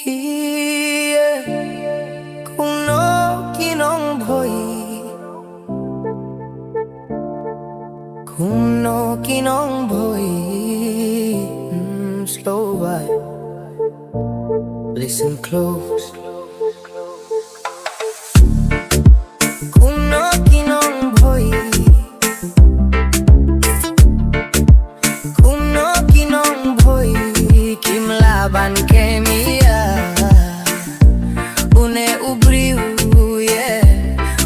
Hiye kuno kinong boy, kuno kinong boy. Slow vibe, listen close. Kuno kinong boy, kuno kinong boy. Kim laban kemia une ubriu yeah.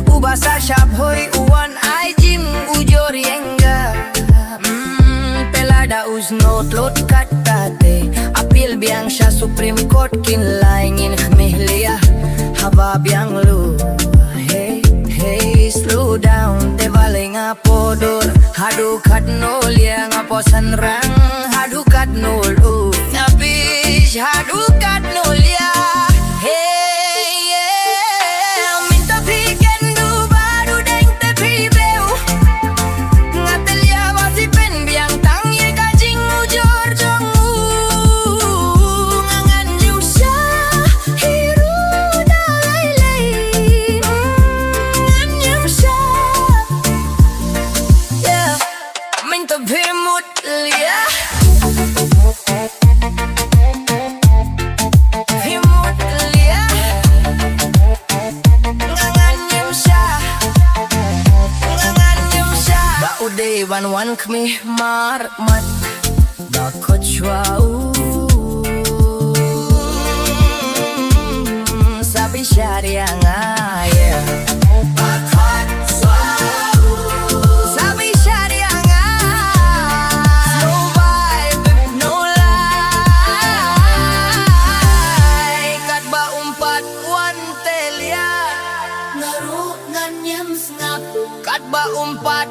Ubasa shab hoy uwan ay Jing ujori enga pelada uznot lot katate apil biang sha Supreme Court kinlaingin mehlia haba biang lu hey hey slow down te valing apodor hadu kat nol yang aposan rang hadu kat nol ngapish hadu kat nol ya hey yeah minta piken du baru deng te pibeu ngatel ya wasi pen biang tang ye ka Jing ujor jong ngangan jusha hiru dalai lei ngan jusha yeah minta pimut ya Wan wan kmi mar mat da kochwa sabi sharia ngaya bakhat swau sabi sharia ngaya no vibe no lie kat ba umpat wan telia ngaru nganyam snap kat ba umpat